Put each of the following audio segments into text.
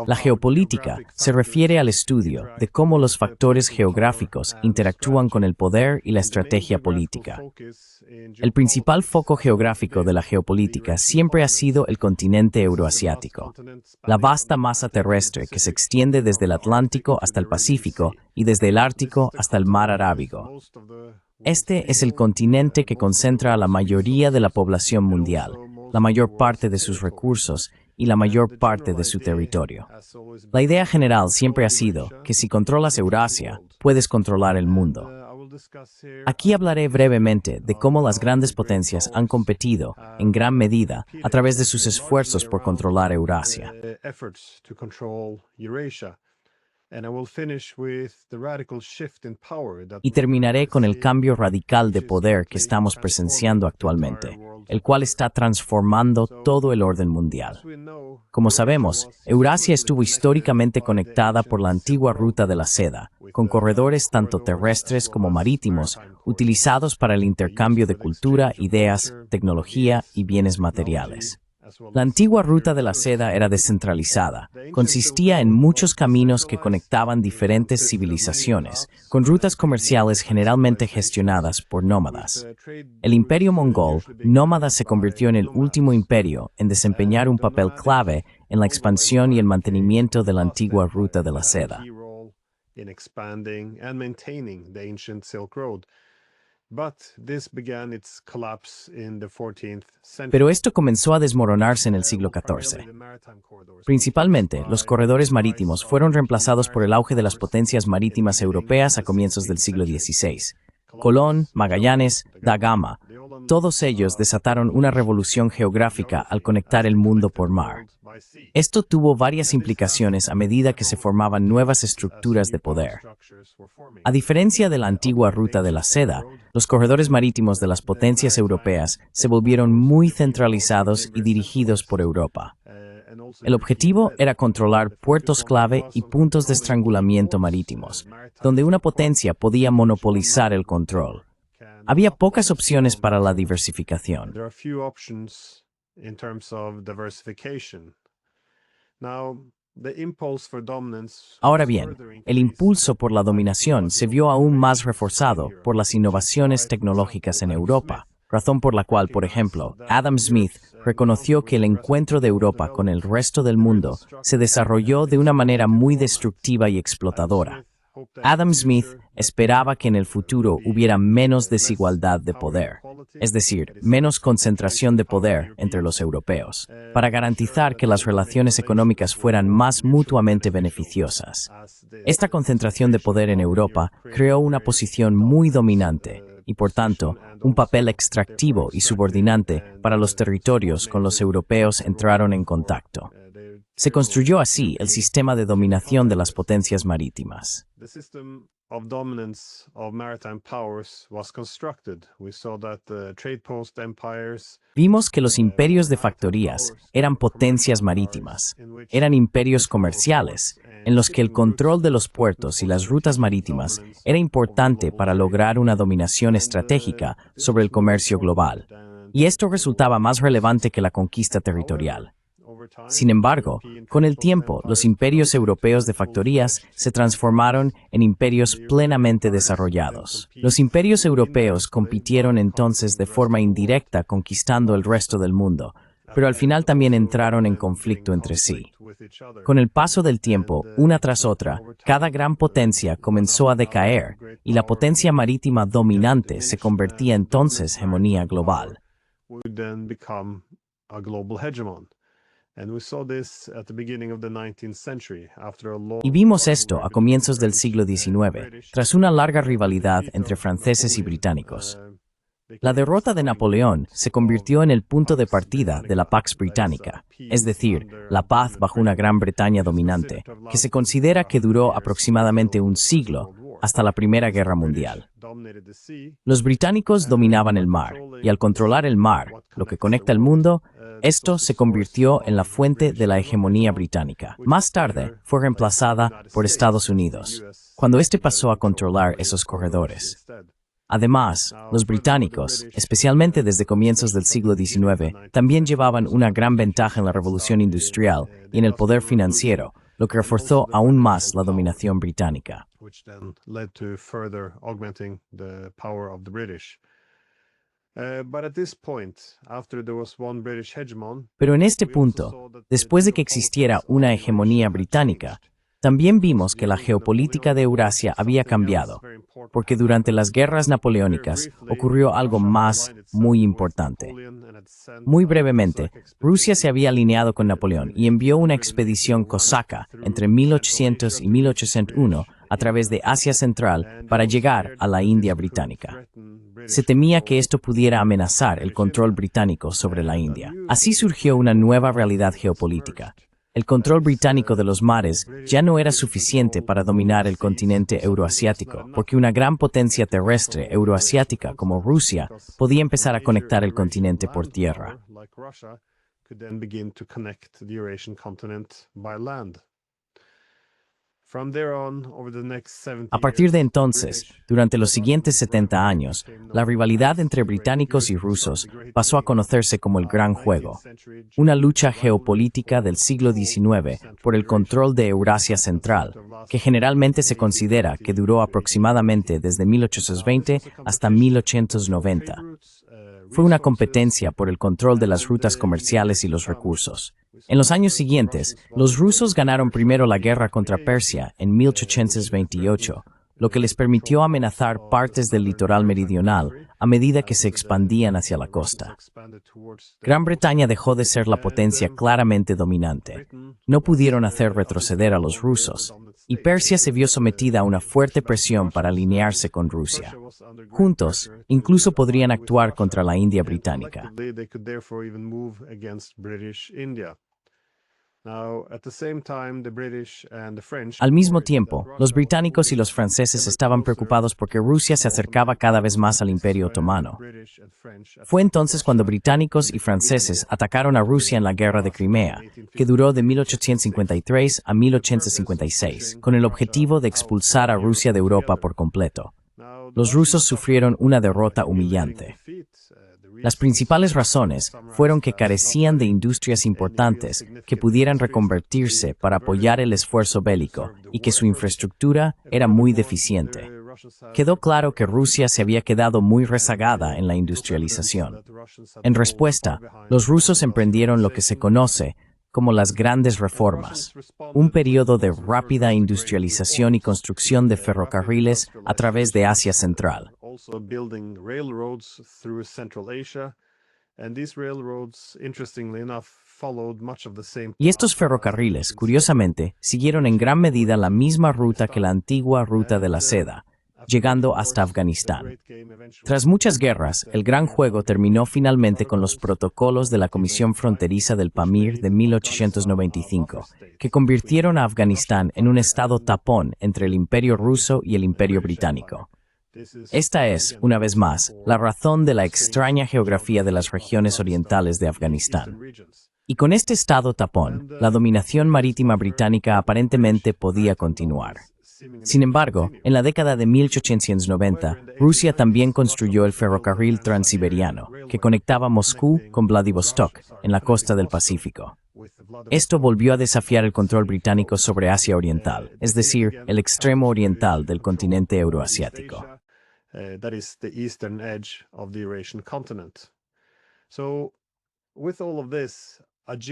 La geopolítica se refiere al estudio de cómo los factores geográficos interactúan con el poder y la estrategia política. El principal foco geográfico de la geopolítica siempre ha sido el continente euroasiático, la vasta masa terrestre que se extiende desde el Atlántico hasta el Pacífico y desde el Ártico hasta el Mar Arábigo. Este es el continente que concentra a la mayoría de la población mundial, la mayor parte de sus recursos y la mayor parte de su territorio. La idea general siempre ha sido que si controlas Eurasia, puedes controlar el mundo. Aquí hablaré brevemente de cómo las grandes potencias han competido, en gran medida, a través de sus esfuerzos por controlar Eurasia. Y terminaré con el cambio radical de poder que estamos presenciando actualmente, el cual está transformando todo el orden mundial. Como sabemos, Eurasia estuvo históricamente conectada por la antigua ruta de la seda, con corredores tanto terrestres como marítimos, utilizados para el intercambio de cultura, ideas, tecnología y bienes materiales. La antigua ruta de la seda era descentralizada, consistía en muchos caminos que conectaban diferentes civilizaciones, con rutas comerciales generalmente gestionadas por nómadas. El imperio mongol nómada se convirtió en el último imperio en desempeñar un papel clave en la expansión y el mantenimiento de la antigua ruta de la seda. Pero esto comenzó a desmoronarse en el siglo XIV. Principalmente, los corredores marítimos fueron reemplazados por el auge de las potencias marítimas europeas a comienzos del siglo XVI. Colón, Magallanes, da Gama, todos ellos desataron una revolución geográfica al conectar el mundo por mar. Esto tuvo varias implicaciones a medida que se formaban nuevas estructuras de poder. A diferencia de la antigua ruta de la seda, los corredores marítimos de las potencias europeas se volvieron muy centralizados y dirigidos por Europa. El objetivo era controlar puertos clave y puntos de estrangulamiento marítimos, donde una potencia podía monopolizar el control. Había pocas opciones para la diversificación. Ahora bien, el impulso por la dominación se vio aún más reforzado por las innovaciones tecnológicas en Europa, razón por la cual, por ejemplo, Adam Smith reconoció que el encuentro de Europa con el resto del mundo se desarrolló de una manera muy destructiva y explotadora. Adam Smith esperaba que en el futuro hubiera menos desigualdad de poder, es decir, menos concentración de poder entre los europeos, para garantizar que las relaciones económicas fueran más mutuamente beneficiosas. Esta concentración de poder en Europa creó una posición muy dominante y, por tanto, un papel extractivo y subordinante para los territorios con los europeos entraron en contacto. Se construyó así el sistema de dominación de las potencias marítimas. Vimos que los imperios de factorías eran potencias marítimas, eran imperios comerciales, en los que el control de los puertos y las rutas marítimas era importante para lograr una dominación estratégica sobre el comercio global, y esto resultaba más relevante que la conquista territorial. Sin embargo, con el tiempo, los imperios europeos de factorías se transformaron en imperios plenamente desarrollados. Los imperios europeos compitieron entonces de forma indirecta conquistando el resto del mundo, pero al final también entraron en conflicto entre sí. Con el paso del tiempo, una tras otra, cada gran potencia comenzó a decaer y la potencia marítima dominante se convertía entonces en hegemonía global. Y vimos esto a comienzos del siglo XIX, tras una larga rivalidad entre franceses y británicos. La derrota de Napoleón se convirtió en el punto de partida de la Pax Britannica, es decir, la paz bajo una Gran Bretaña dominante, que se considera que duró aproximadamente un siglo, hasta la Primera Guerra Mundial. Los británicos dominaban el mar, y al controlar el mar, lo que conecta el mundo, esto se convirtió en la fuente de la hegemonía británica. Más tarde, fue reemplazada por Estados Unidos, cuando este pasó a controlar esos corredores. Además, los británicos, especialmente desde comienzos del siglo XIX, también llevaban una gran ventaja en la revolución industrial y en el poder financiero, lo que reforzó aún más la dominación británica. which then led to further augmenting the power of the British. But at this point, after there was one British hegemon, Pero en este punto, después de que existiera una hegemonía británica, también vimos que la geopolítica de Eurasia había cambiado, porque durante las guerras napoleónicas ocurrió algo más muy importante. Muy brevemente, Rusia se había alineado con Napoleón y envió una expedición cosaca entre 1800 y 1801 a través de Asia Central para llegar a la India británica. Se temía que esto pudiera amenazar el control británico sobre la India. Así surgió una nueva realidad geopolítica. El control británico de los mares ya no era suficiente para dominar el continente euroasiático, porque una gran potencia terrestre euroasiática como Rusia podía empezar a conectar el continente por tierra. A partir de entonces, durante los siguientes 70 años, la rivalidad entre británicos y rusos pasó a conocerse como el Gran Juego, una lucha geopolítica del siglo XIX por el control de Eurasia Central, que generalmente se considera que duró aproximadamente desde 1820 hasta 1890. Fue una competencia por el control de las rutas comerciales y los recursos. En los años siguientes, los rusos ganaron primero la guerra contra Persia en 1828, lo que les permitió amenazar partes del litoral meridional a medida que se expandían hacia la costa. Gran Bretaña dejó de ser la potencia claramente dominante. No pudieron hacer retroceder a los rusos, y Persia se vio sometida a una fuerte presión para alinearse con Rusia. Juntos, incluso podrían actuar contra la India británica. Al mismo tiempo, los británicos y los franceses estaban preocupados porque Rusia se acercaba cada vez más al Imperio Otomano. Fue entonces cuando británicos y franceses atacaron a Rusia en la Guerra de Crimea, que duró de 1853 a 1856, con el objetivo de expulsar a Rusia de Europa por completo. Los rusos sufrieron una derrota humillante. Las principales razones fueron que carecían de industrias importantes que pudieran reconvertirse para apoyar el esfuerzo bélico y que su infraestructura era muy deficiente. Quedó claro que Rusia se había quedado muy rezagada en la industrialización. En respuesta, los rusos emprendieron lo que se conoce como las Grandes Reformas, un periodo de rápida industrialización y construcción de ferrocarriles a través de Asia Central. Y estos ferrocarriles, curiosamente, siguieron en gran medida la misma ruta que la antigua Ruta de la Seda, llegando hasta Afganistán. Tras muchas guerras, el Gran Juego terminó finalmente con los protocolos de la Comisión Fronteriza del Pamir de 1895, que convirtieron a Afganistán en un estado tapón entre el Imperio ruso y el Imperio británico. Esta es, una vez más, la razón de la extraña geografía de las regiones orientales de Afganistán. Y con este estado tapón, la dominación marítima británica aparentemente podía continuar. Sin embargo, en la década de 1890, Rusia también construyó el ferrocarril transiberiano, que conectaba Moscú con Vladivostok, en la costa del Pacífico. Esto volvió a desafiar el control británico sobre Asia Oriental, es decir, el extremo oriental del continente euroasiático.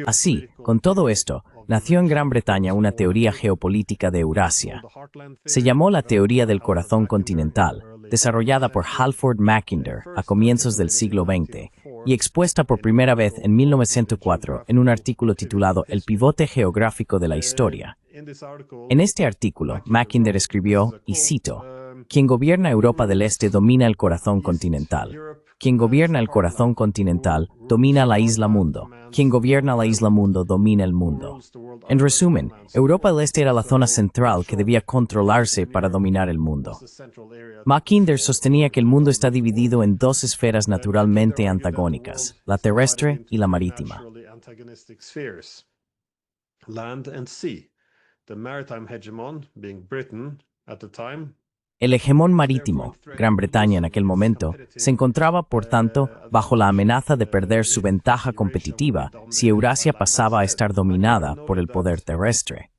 Así, con todo esto, nació en Gran Bretaña una teoría geopolítica de Eurasia. Se llamó la teoría del corazón continental, desarrollada por Halford Mackinder a comienzos del siglo XX y expuesta por primera vez en 1904 en un artículo titulado El pivote geográfico de la historia. En este artículo, Mackinder escribió, y cito, «Quien gobierna Europa del Este domina el corazón continental. Quien gobierna el corazón continental domina la isla mundo. Quien gobierna la isla mundo domina el mundo». En resumen, Europa del Este era la zona central que debía controlarse para dominar el mundo. Mackinder sostenía que el mundo está dividido en dos esferas naturalmente antagónicas, la terrestre y la marítima. Land and sea. The maritime hegemon, being Britain at the time, El hegemón marítimo, Gran Bretaña en aquel momento, se encontraba, por tanto, bajo la amenaza de perder su ventaja competitiva si Eurasia pasaba a estar dominada por el poder terrestre.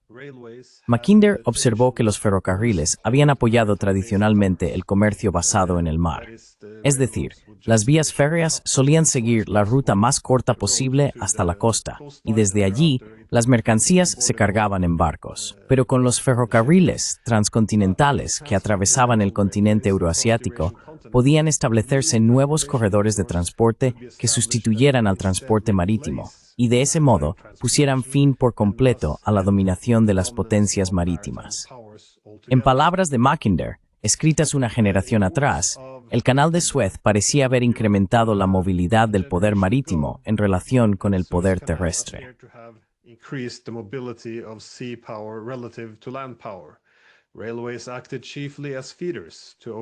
Mackinder observó que los ferrocarriles habían apoyado tradicionalmente el comercio basado en el mar. Es decir, las vías férreas solían seguir la ruta más corta posible hasta la costa, y desde allí las mercancías se cargaban en barcos. Pero con los ferrocarriles transcontinentales que atravesaban el continente euroasiático, podían establecerse nuevos corredores de transporte que sustituyeran al transporte marítimo, y de ese modo pusieran fin por completo a la dominación de las potencias marítimas. En palabras de Mackinder, escritas una generación atrás, el Canal de Suez parecía haber incrementado la movilidad del poder marítimo en relación con el poder terrestre.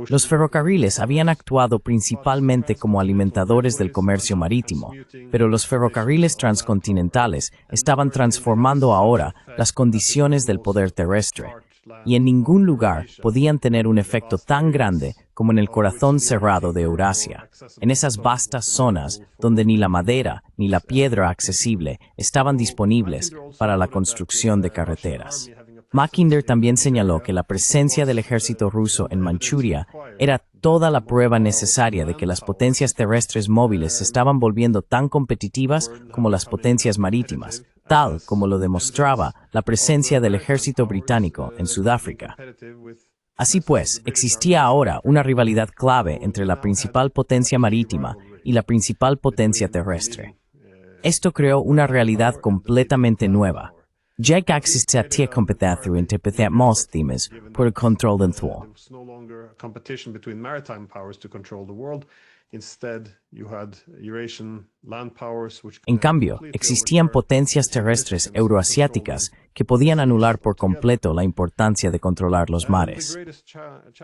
Los ferrocarriles habían actuado principalmente como alimentadores del comercio marítimo, pero los ferrocarriles transcontinentales estaban transformando ahora las condiciones del poder terrestre, y en ningún lugar podían tener un efecto tan grande como en el corazón cerrado de Eurasia, en esas vastas zonas donde ni la madera ni la piedra accesible estaban disponibles para la construcción de carreteras. Mackinder también señaló que la presencia del ejército ruso en Manchuria era toda la prueba necesaria de que las potencias terrestres móviles se estaban volviendo tan competitivas como las potencias marítimas, tal como lo demostraba la presencia del ejército británico en Sudáfrica. Así pues, existía ahora una rivalidad clave entre la principal potencia marítima y la principal potencia terrestre. Esto creó una realidad completamente nueva, ya que existía competición entre ambos temas por el control del todo. En cambio, existían potencias terrestres euroasiáticas que podían anular por completo la importancia de controlar los mares.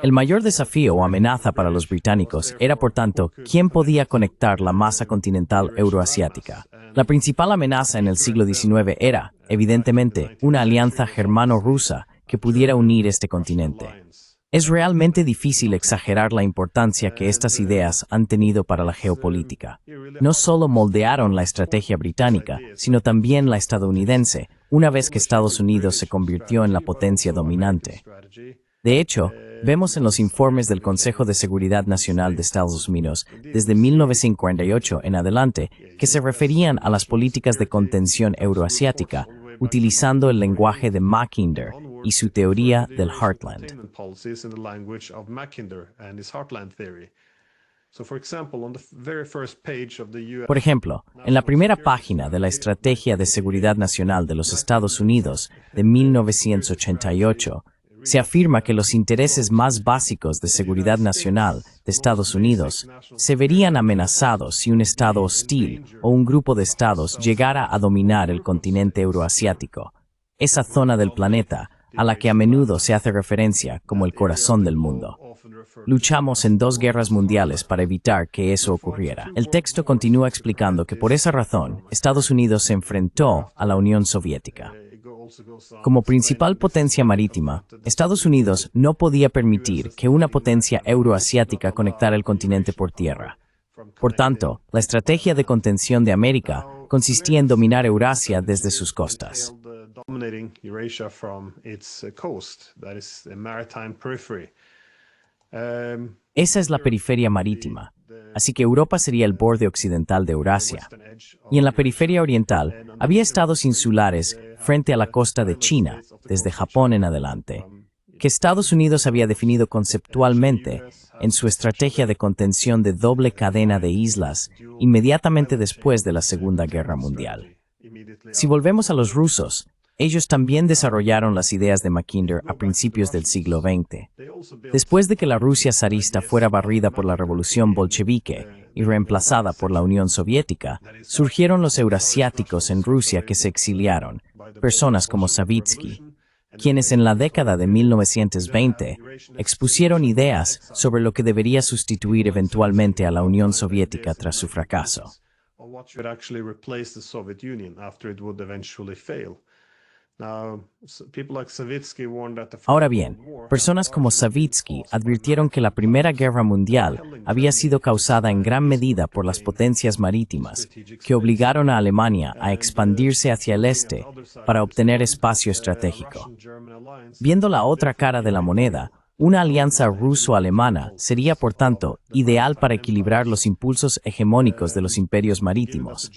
El mayor desafío o amenaza para los británicos era, por tanto, quién podía conectar la masa continental euroasiática. La principal amenaza en el siglo XIX era, evidentemente, una alianza germano-rusa que pudiera unir este continente. Es realmente difícil exagerar la importancia que estas ideas han tenido para la geopolítica. No solo moldearon la estrategia británica, sino también la estadounidense, una vez que Estados Unidos se convirtió en la potencia dominante. De hecho, vemos en los informes del Consejo de Seguridad Nacional de Estados Unidos, desde 1948 en adelante, que se referían a las políticas de contención euroasiática, utilizando el lenguaje de Mackinder y su teoría del Heartland. Por ejemplo, en la primera página de la Estrategia de Seguridad Nacional de los Estados Unidos de 1988, se afirma que los intereses más básicos de seguridad nacional de Estados Unidos se verían amenazados si un Estado hostil o un grupo de Estados llegara a dominar el continente euroasiático, esa zona del planeta a la que a menudo se hace referencia como el corazón del mundo. Luchamos en 2 guerras mundiales para evitar que eso ocurriera. El texto continúa explicando que por esa razón, Estados Unidos se enfrentó a la Unión Soviética. Como principal potencia marítima, Estados Unidos no podía permitir que una potencia euroasiática conectara el continente por tierra. Por tanto, la estrategia de contención de América consistía en dominar Eurasia desde sus costas. Esa es la periferia marítima, así que Europa sería el borde occidental de Eurasia. Y en la periferia oriental había estados insulares frente a la costa de China, desde Japón en adelante, que Estados Unidos había definido conceptualmente en su estrategia de contención de doble cadena de islas inmediatamente después de la Segunda Guerra Mundial. Si volvemos a los rusos, ellos también desarrollaron las ideas de Mackinder a principios del siglo XX. Después de que la Rusia zarista fuera barrida por la revolución bolchevique y reemplazada por la Unión Soviética, surgieron los eurasiáticos en Rusia que se exiliaron, personas como Savitsky, quienes en la década de 1920 expusieron ideas sobre lo que debería sustituir eventualmente a la Unión Soviética tras su fracaso. Ahora bien, personas como Savitsky advirtieron que la Primera Guerra Mundial había sido causada en gran medida por las potencias marítimas, que obligaron a Alemania a expandirse hacia el este para obtener espacio estratégico. Viendo la otra cara de la moneda, una alianza ruso-alemana sería, por tanto, ideal para equilibrar los impulsos hegemónicos de los imperios marítimos.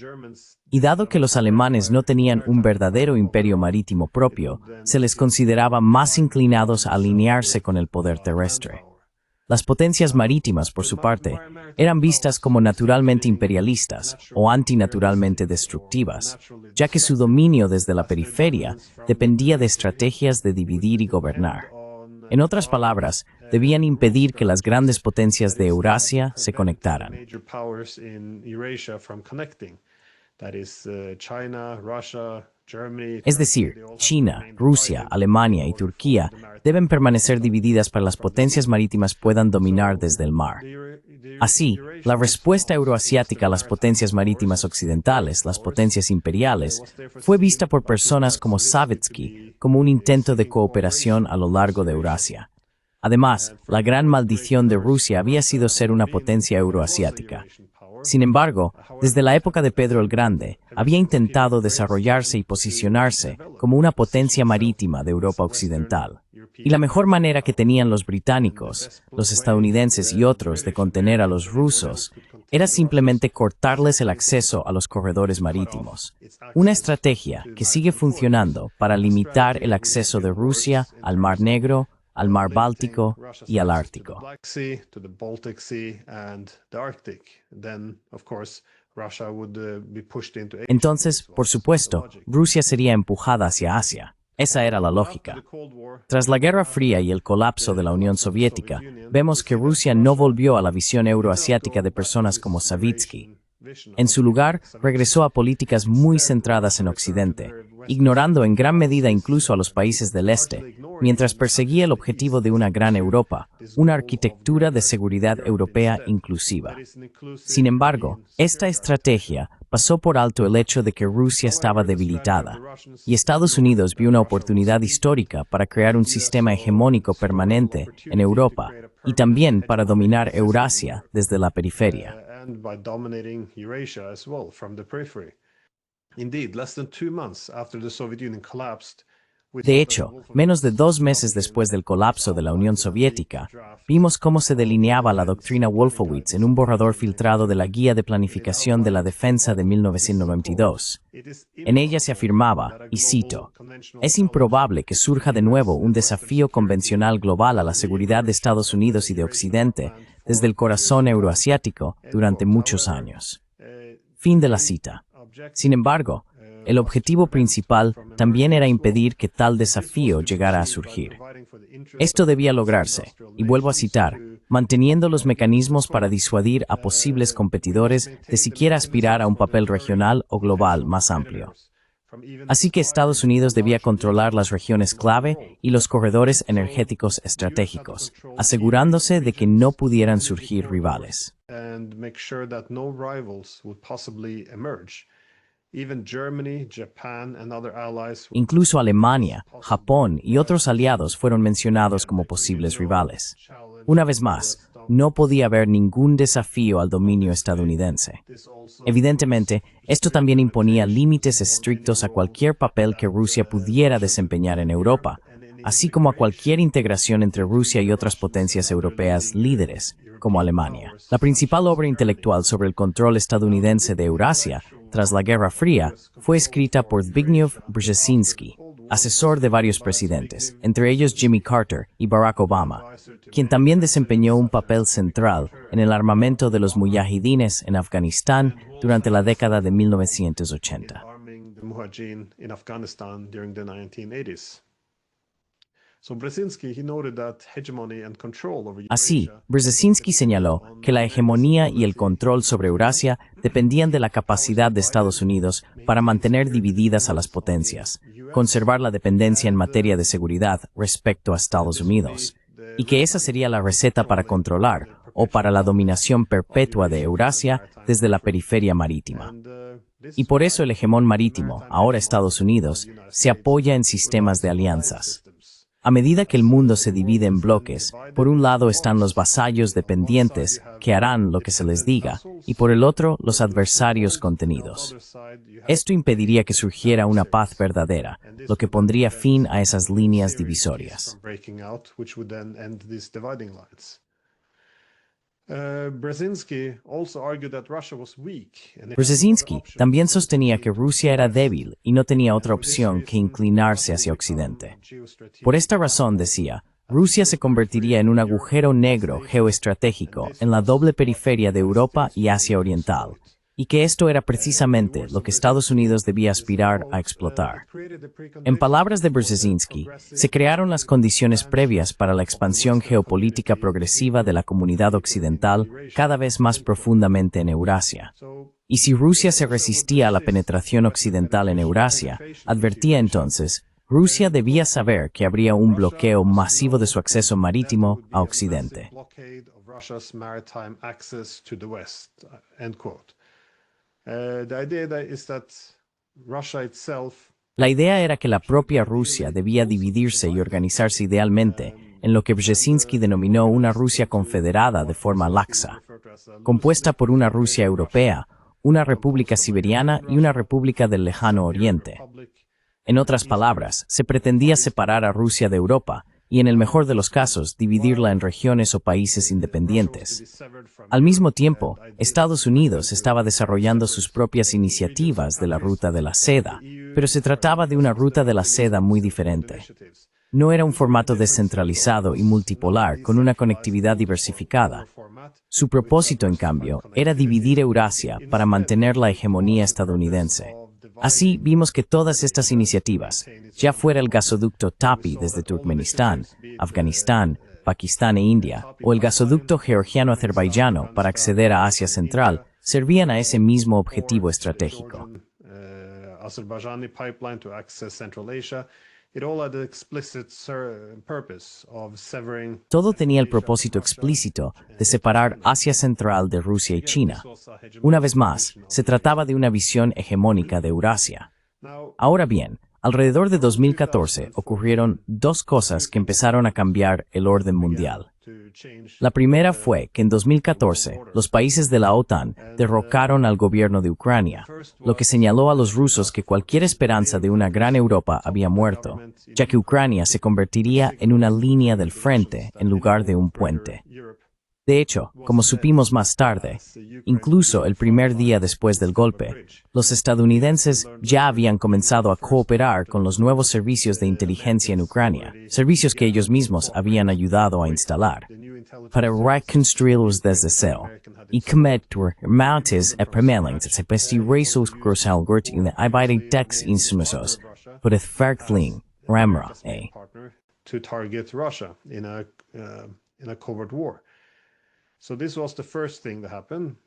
Y dado que los alemanes no tenían un verdadero imperio marítimo propio, se les consideraba más inclinados a alinearse con el poder terrestre. Las potencias marítimas, por su parte, eran vistas como naturalmente imperialistas o antinaturalmente destructivas, ya que su dominio desde la periferia dependía de estrategias de dividir y gobernar. En otras palabras, debían impedir que las grandes potencias de Eurasia se conectaran. Es decir, China, Rusia, Alemania y Turquía deben permanecer divididas para que las potencias marítimas puedan dominar desde el mar. Así, la respuesta euroasiática a las potencias marítimas occidentales, las potencias imperiales, fue vista por personas como Savitsky como un intento de cooperación a lo largo de Eurasia. Además, la gran maldición de Rusia había sido ser una potencia euroasiática. Sin embargo, desde la época de Pedro el Grande, había intentado desarrollarse y posicionarse como una potencia marítima de Europa Occidental. Y la mejor manera que tenían los británicos, los estadounidenses y otros de contener a los rusos era simplemente cortarles el acceso a los corredores marítimos. Una estrategia que sigue funcionando para limitar el acceso de Rusia al Mar Negro, al Mar Báltico y al Ártico. Entonces, por supuesto, Rusia sería empujada hacia Asia. Esa era la lógica. Tras la Guerra Fría y el colapso de la Unión Soviética, vemos que Rusia no volvió a la visión euroasiática de personas como Savitsky. En su lugar, regresó a políticas muy centradas en Occidente, ignorando en gran medida incluso a los países del Este, mientras perseguía el objetivo de una gran Europa, una arquitectura de seguridad europea inclusiva. Sin embargo, esta estrategia pasó por alto el hecho de que Rusia estaba debilitada, y Estados Unidos vio una oportunidad histórica para crear un sistema hegemónico permanente en Europa, y también para dominar Eurasia desde la periferia. De hecho, menos de 2 meses después del colapso de la Unión Soviética, vimos cómo se delineaba la doctrina Wolfowitz en un borrador filtrado de la Guía de Planificación de la Defensa de 1992. En ella se afirmaba, y cito, «Es improbable que surja de nuevo un desafío convencional global a la seguridad de Estados Unidos y de Occidente desde el corazón euroasiático durante muchos años». Fin de la cita. Sin embargo, el objetivo principal también era impedir que tal desafío llegara a surgir. Esto debía lograrse, y vuelvo a citar, manteniendo los mecanismos para disuadir a posibles competidores de siquiera aspirar a un papel regional o global más amplio. Así que Estados Unidos debía controlar las regiones clave y los corredores energéticos estratégicos, asegurándose de que no pudieran surgir rivales. Incluso Alemania, Japón y otros aliados fueron mencionados como posibles rivales. Una vez más, no podía haber ningún desafío al dominio estadounidense. Evidentemente, esto también imponía límites estrictos a cualquier papel que Rusia pudiera desempeñar en Europa, así como a cualquier integración entre Rusia y otras potencias europeas líderes, como Alemania. La principal obra intelectual sobre el control estadounidense de Eurasia, tras la Guerra Fría, fue escrita por Zbigniew Brzezinski, asesor de varios presidentes, entre ellos Jimmy Carter y Barack Obama, quien también desempeñó un papel central en el armamento de los mujahidines en Afganistán durante la década de 1980. Así, Brzezinski señaló que la hegemonía y el control sobre Eurasia dependían de la capacidad de Estados Unidos para mantener divididas a las potencias, conservar la dependencia en materia de seguridad respecto a Estados Unidos, y que esa sería la receta para controlar, o para la dominación perpetua de Eurasia desde la periferia marítima. Y por eso el hegemón marítimo, ahora Estados Unidos, se apoya en sistemas de alianzas. A medida que el mundo se divide en bloques, por un lado están los vasallos dependientes que harán lo que se les diga, y por el otro los adversarios contenidos. Esto impediría que surgiera una paz verdadera, lo que pondría fin a esas líneas divisorias. Brzezinski también sostenía que Rusia era débil y no tenía otra opción que inclinarse hacia Occidente. Por esta razón, decía, Rusia se convertiría en un agujero negro geoestratégico en la doble periferia de Europa y Asia Oriental, y que esto era precisamente lo que Estados Unidos debía aspirar a explotar. En palabras de Brzezinski, se crearon las condiciones previas para la expansión geopolítica progresiva de la comunidad occidental cada vez más profundamente en Eurasia. Y si Rusia se resistía a la penetración occidental en Eurasia, advertía entonces, Rusia debía saber que habría un bloqueo masivo de su acceso marítimo a Occidente. La idea era que la propia Rusia debía dividirse y organizarse idealmente en lo que Brzezinski denominó una Rusia confederada de forma laxa, compuesta por una Rusia europea, una república siberiana y una república del lejano oriente. En otras palabras, se pretendía separar a Rusia de Europa y, en el mejor de los casos, dividirla en regiones o países independientes. Al mismo tiempo, Estados Unidos estaba desarrollando sus propias iniciativas de la Ruta de la Seda, pero se trataba de una Ruta de la Seda muy diferente. No era un formato descentralizado y multipolar con una conectividad diversificada. Su propósito, en cambio, era dividir Eurasia para mantener la hegemonía estadounidense. Así, vimos que todas estas iniciativas, ya fuera el gasoducto TAPI desde Turkmenistán, Afganistán, Pakistán e India, o el gasoducto georgiano-azerbaiyano para acceder a Asia Central, servían a ese mismo objetivo estratégico. Todo tenía el propósito explícito de separar Asia Central de Rusia y China. Una vez más, se trataba de una visión hegemónica de Eurasia. Ahora bien, alrededor de 2014 ocurrieron dos cosas que empezaron a cambiar el orden mundial. La primera fue que en 2014 los países de la OTAN derrocaron al gobierno de Ucrania, lo que señaló a los rusos que cualquier esperanza de una gran Europa había muerto, ya que Ucrania se convertiría en una línea del frente en lugar de un puente. De hecho, como supimos más tarde, incluso el primer día después del golpe, los estadounidenses ya habían comenzado a cooperar con los nuevos servicios de inteligencia en Ucrania, servicios que ellos mismos habían ayudado a instalar, para reconstruirlos desde cero, y cometer martes a primeiramente se pestireisos cruzalgurt in the ibiding text insumisos, por el ferkling, ramra, to target Russia in a covert war. So this was the first thing that happened.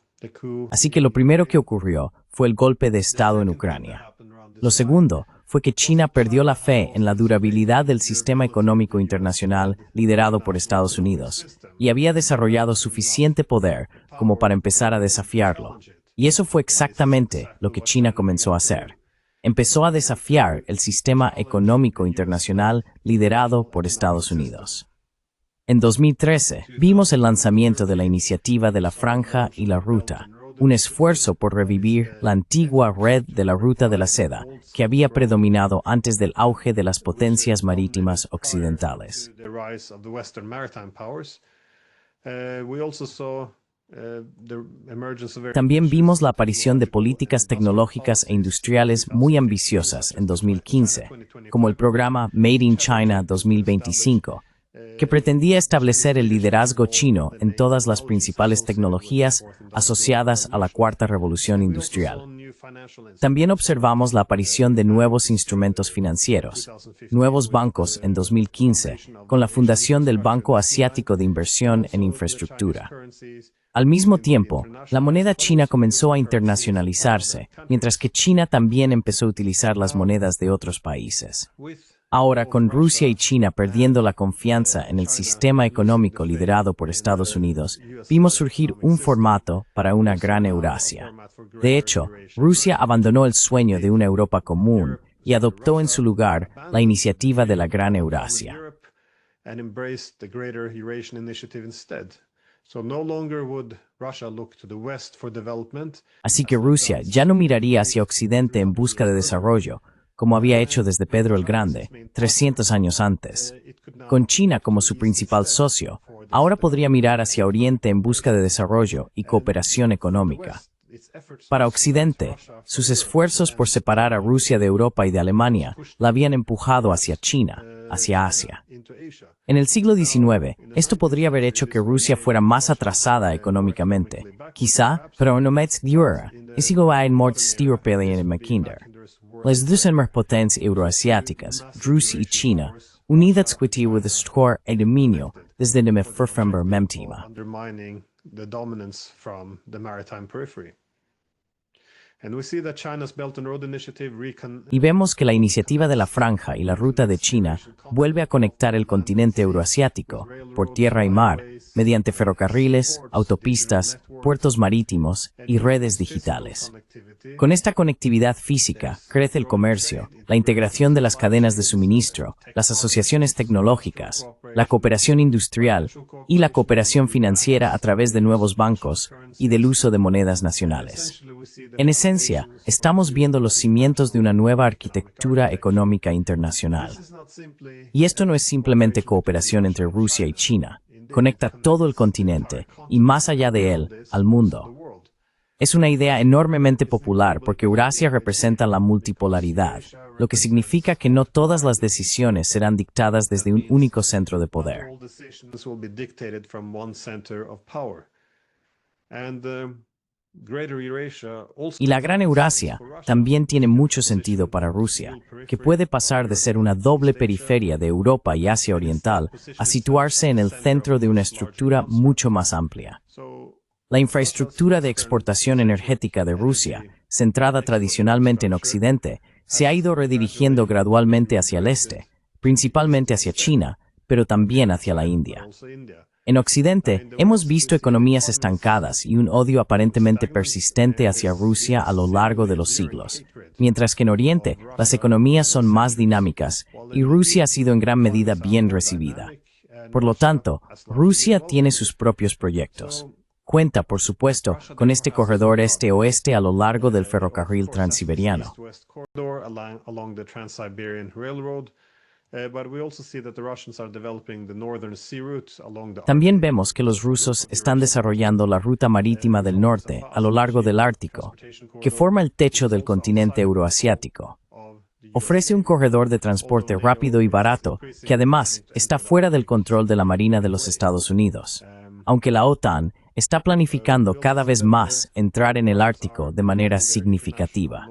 Así que lo primero que ocurrió fue el golpe de Estado en Ucrania. Lo segundo fue que China perdió la fe en la durabilidad del sistema económico internacional liderado por Estados Unidos y había desarrollado suficiente poder como para empezar a desafiarlo. Y eso fue exactamente lo que China comenzó a hacer. Empezó a desafiar el sistema económico internacional liderado por Estados Unidos. En 2013, vimos el lanzamiento de la iniciativa de la Franja y la Ruta, un esfuerzo por revivir la antigua red de la Ruta de la Seda, que había predominado antes del auge de las potencias marítimas occidentales. También vimos la aparición de políticas tecnológicas e industriales muy ambiciosas en 2015, como el programa Made in China 2025, que pretendía establecer el liderazgo chino en todas las principales tecnologías asociadas a la cuarta revolución industrial. También observamos la aparición de nuevos instrumentos financieros, nuevos bancos en 2015, con la fundación del Banco Asiático de Inversión en Infraestructura. Al mismo tiempo, la moneda china comenzó a internacionalizarse, mientras que China también empezó a utilizar las monedas de otros países. Ahora, con Rusia y China perdiendo la confianza en el sistema económico liderado por Estados Unidos, vimos surgir un formato para una gran Eurasia. De hecho, Rusia abandonó el sueño de una Europa común y adoptó en su lugar la iniciativa de la Gran Eurasia. And embraced the Greater Eurasian Initiative instead. So no longer would Russia look to the West for development. Así que Rusia ya no miraría hacia Occidente en busca de desarrollo, como había hecho desde Pedro el Grande, 300 años antes. Con China como su principal socio, ahora podría mirar hacia Oriente en busca de desarrollo y cooperación económica. Para Occidente, sus esfuerzos por separar a Rusia de Europa y de Alemania la habían empujado hacia China, hacia Asia. En el siglo XIX, esto podría haber hecho que Rusia fuera más atrasada económicamente. Quizá, pero no més dura, és igual mort styrpelian en Mackinder. Las dos potències euroasiàtiques, Rússia y China, unidas cultivo de score e dominio desde de Memphis Memtima. Undermining the dominance from the maritime periphery. And we see that China's Belt and Road Initiative Y vemos que la iniciativa de la Franja y la Ruta de China vuelve a conectar el continente euroasiático, por tierra y mar, mediante ferrocarriles, autopistas, puertos marítimos y redes digitales. Con esta conectividad física crece el comercio, la integración de las cadenas de suministro, las asociaciones tecnológicas, la cooperación industrial y la cooperación financiera a través de nuevos bancos y del uso de monedas nacionales. En esencia, estamos viendo los cimientos de una nueva arquitectura económica internacional. Y esto no es simplemente cooperación entre Rusia y China, conecta todo el continente y más allá de él, al mundo. Es una idea enormemente popular porque Eurasia representa la multipolaridad, lo que significa que no todas las decisiones serán dictadas desde un único centro de poder. Y la Gran Eurasia también tiene mucho sentido para Rusia, que puede pasar de ser una doble periferia de Europa y Asia Oriental a situarse en el centro de una estructura mucho más amplia. La infraestructura de exportación energética de Rusia, centrada tradicionalmente en Occidente, se ha ido redirigiendo gradualmente hacia el este, principalmente hacia China, pero también hacia la India. En Occidente, hemos visto economías estancadas y un odio aparentemente persistente hacia Rusia a lo largo de los siglos, mientras que en Oriente las economías son más dinámicas y Rusia ha sido en gran medida bien recibida. Por lo tanto, Rusia tiene sus propios proyectos. Cuenta, por supuesto, con este corredor este-oeste a lo largo del ferrocarril transiberiano. También vemos que los rusos están desarrollando la ruta marítima del norte a lo largo del Ártico, que forma el techo del continente euroasiático. Ofrece un corredor de transporte rápido y barato que además está fuera del control de la Marina de los Estados Unidos, aunque la OTAN está planificando cada vez más entrar en el Ártico de manera significativa.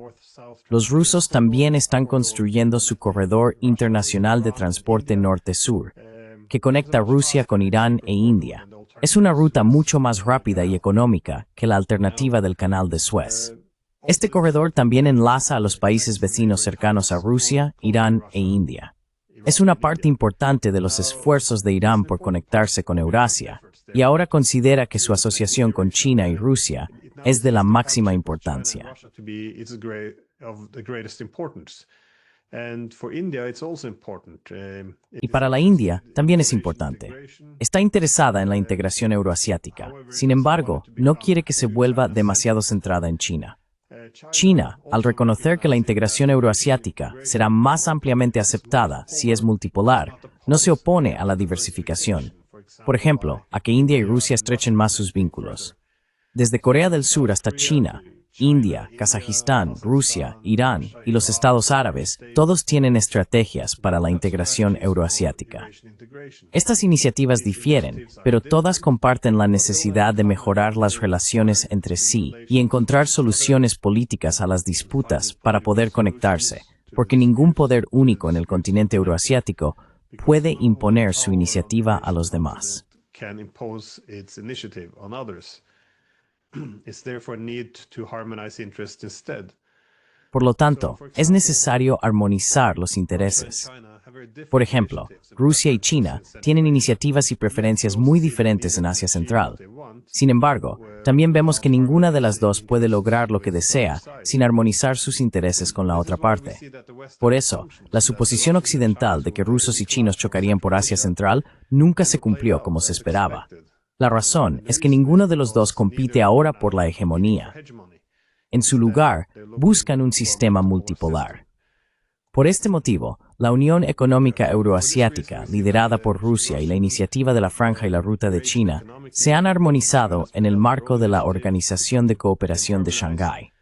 Los rusos también están construyendo su corredor internacional de transporte norte-sur, que conecta Rusia con Irán e India. Es una ruta mucho más rápida y económica que la alternativa del Canal de Suez. Este corredor también enlaza a los países vecinos cercanos a Rusia, Irán e India. Es una parte importante de los esfuerzos de Irán por conectarse con Eurasia, y ahora considera que su asociación con China y Rusia es de la máxima importancia. Y para la India también es importante. Está interesada en la integración euroasiática, sin embargo, no quiere que se vuelva demasiado centrada en China. China, al reconocer que la integración euroasiática será más ampliamente aceptada si es multipolar, no se opone a la diversificación. Por ejemplo, a que India y Rusia estrechen más sus vínculos. Desde Corea del Sur hasta China, India, Kazajistán, Rusia, Irán y los Estados Árabes, todos tienen estrategias para la integración euroasiática. Estas iniciativas difieren, pero todas comparten la necesidad de mejorar las relaciones entre sí y encontrar soluciones políticas a las disputas para poder conectarse, porque ningún poder único en el continente euroasiático puede imponer su iniciativa a los demás. Por lo tanto, es necesario armonizar los intereses. Por ejemplo, Rusia y China tienen iniciativas y preferencias muy diferentes en Asia Central. Sin embargo, también vemos que ninguna de las dos puede lograr lo que desea sin armonizar sus intereses con la otra parte. Por eso, la suposición occidental de que rusos y chinos chocarían por Asia Central nunca se cumplió como se esperaba. La razón es que ninguno de los dos compite ahora por la hegemonía. En su lugar, buscan un sistema multipolar. Por este motivo, la Unión Económica Euroasiática, liderada por Rusia, y la Iniciativa de la Franja y la Ruta de China, se han armonizado en el marco de la Organización de Cooperación de Shanghái.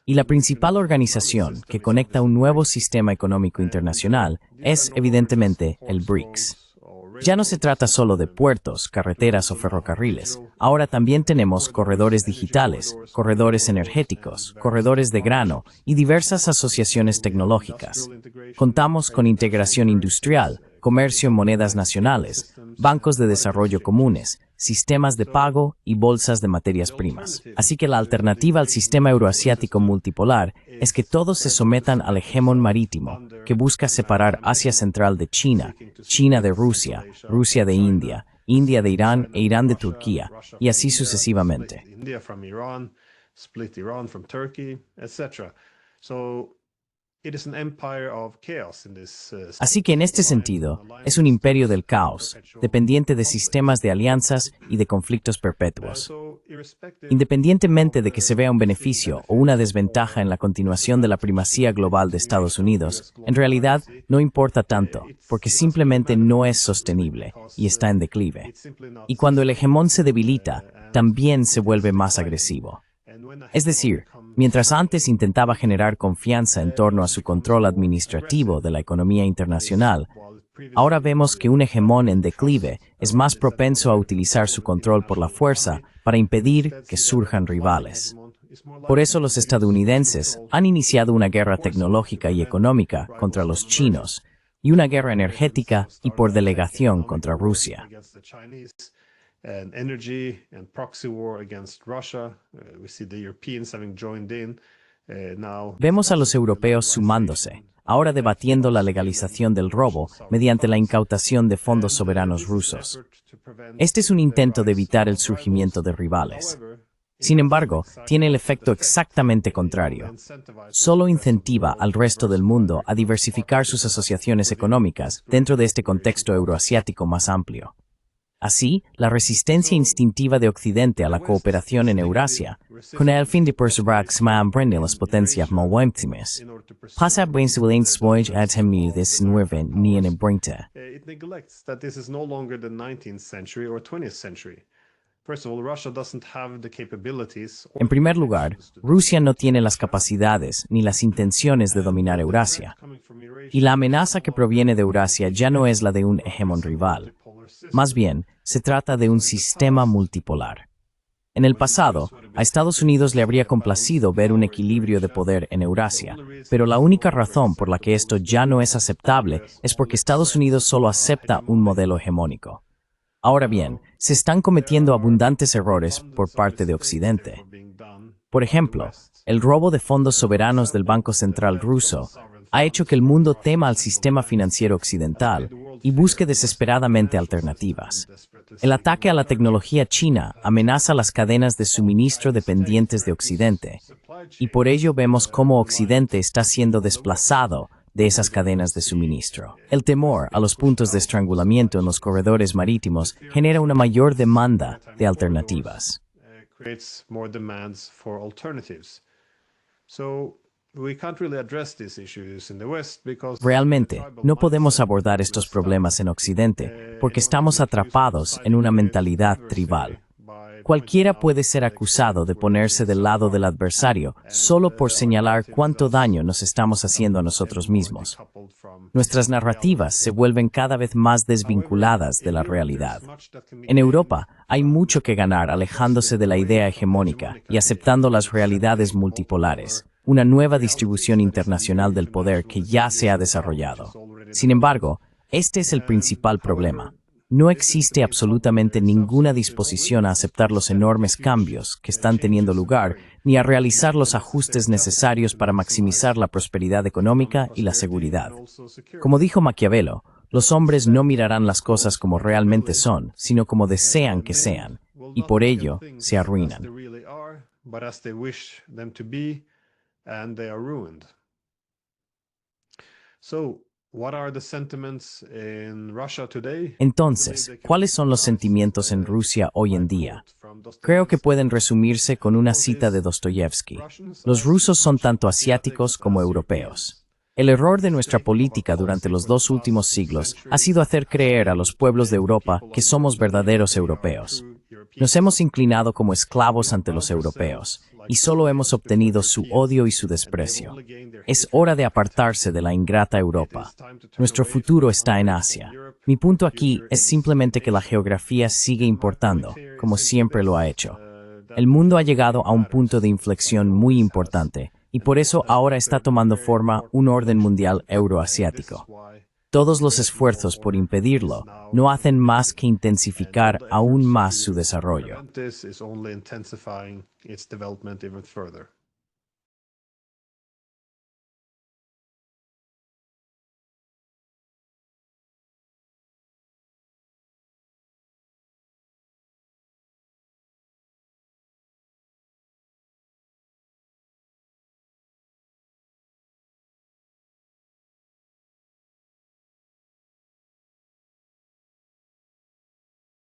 Y la principal organización que conecta un nuevo sistema económico internacional es, evidentemente, el BRICS. Ya no se trata solo de puertos, carreteras o ferrocarriles. Ahora también tenemos corredores digitales, corredores energéticos, corredores de grano y diversas asociaciones tecnológicas. Contamos con integración industrial, comercio en monedas nacionales, bancos de desarrollo comunes, sistemas de pago y bolsas de materias primas. Así que la alternativa al sistema euroasiático multipolar es que todos se sometan al hegemón marítimo, que busca separar Asia Central de China, China de Rusia, Rusia de India, India de Irán e Irán de Turquía, y así sucesivamente. Así que en este sentido, es un imperio del caos, dependiente de sistemas de alianzas y de conflictos perpetuos. Independientemente de que se vea un beneficio o una desventaja en la continuación de la primacía global de Estados Unidos, en realidad no importa tanto, porque simplemente no es sostenible y está en declive. Y cuando el hegemón se debilita, también se vuelve más agresivo. Es decir, mientras antes intentaba generar confianza en torno a su control administrativo de la economía internacional, ahora vemos que un hegemón en declive es más propenso a utilizar su control por la fuerza para impedir que surjan rivales. Por eso los estadounidenses han iniciado una guerra tecnológica y económica contra los chinos y una guerra energética y por delegación contra Rusia. And energy and proxy war against Russia. We see the Europeans having joined in. Now Vemos a los europeos sumándose, ahora debatiendo la legalización del robo mediante la incautación de fondos soberanos rusos. Este es un intento de evitar el surgimiento de rivales. Sin embargo, tiene el efecto exactamente contrario. Solo incentiva al resto del mundo a diversificar sus asociaciones económicas dentro de este contexto euroasiático más amplio. Así, la resistencia instintiva de Occidente a la cooperación en Eurasia, con el fin de perseverar en las potencias marítimas, pasa principalmente después de 2019 ni en el 20. it neglects that this is no longer the 19th century or 20th century. First of all, Russia doesn't have the capabilities. En primer lugar, Rusia no tiene las capacidades ni las intenciones de dominar Eurasia. Y la amenaza que proviene de Eurasia ya no es la de un hegemón rival. Más bien, se trata de un sistema multipolar. En el pasado, a Estados Unidos le habría complacido ver un equilibrio de poder en Eurasia, pero la única razón por la que esto ya no es aceptable es porque Estados Unidos solo acepta un modelo hegemónico. Ahora bien, se están cometiendo abundantes errores por parte de Occidente. Por ejemplo, el robo de fondos soberanos del Banco Central ruso ha hecho que el mundo tema al sistema financiero occidental y busque desesperadamente alternativas. El ataque a la tecnología china amenaza las cadenas de suministro dependientes de Occidente, y por ello vemos cómo Occidente está siendo desplazado de esas cadenas de suministro. El temor a los puntos de estrangulamiento en los corredores marítimos genera una mayor demanda de alternativas. Realmente, no podemos abordar estos problemas en Occidente porque estamos atrapados en una mentalidad tribal. Cualquiera puede ser acusado de ponerse del lado del adversario solo por señalar cuánto daño nos estamos haciendo a nosotros mismos. Nuestras narrativas se vuelven cada vez más desvinculadas de la realidad. En Europa, hay mucho que ganar alejándose de la idea hegemónica y aceptando las realidades multipolares, una nueva distribución internacional del poder que ya se ha desarrollado. Sin embargo, este es el principal problema. No existe absolutamente ninguna disposición a aceptar los enormes cambios que están teniendo lugar, ni a realizar los ajustes necesarios para maximizar la prosperidad económica y la seguridad. Como dijo Maquiavelo, los hombres no mirarán las cosas como realmente son, sino como desean que sean, y por ello se arruinan. Entonces, ¿cuáles son los sentimientos en Rusia hoy en día? Creo que pueden resumirse con una cita de Dostoyevsky. Los rusos son tanto asiáticos como europeos. El error de nuestra política durante los 2 últimos siglos ha sido hacer creer a los pueblos de Europa que somos verdaderos europeos. Nos hemos inclinado como esclavos ante los europeos, y solo hemos obtenido su odio y su desprecio. Es hora de apartarse de la ingrata Europa. Nuestro futuro está en Asia. Mi punto aquí es simplemente que la geografía sigue importando, como siempre lo ha hecho. El mundo ha llegado a un punto de inflexión muy importante, y por eso ahora está tomando forma un orden mundial euroasiático. Todos los esfuerzos por impedirlo no hacen más que intensificar aún más su desarrollo.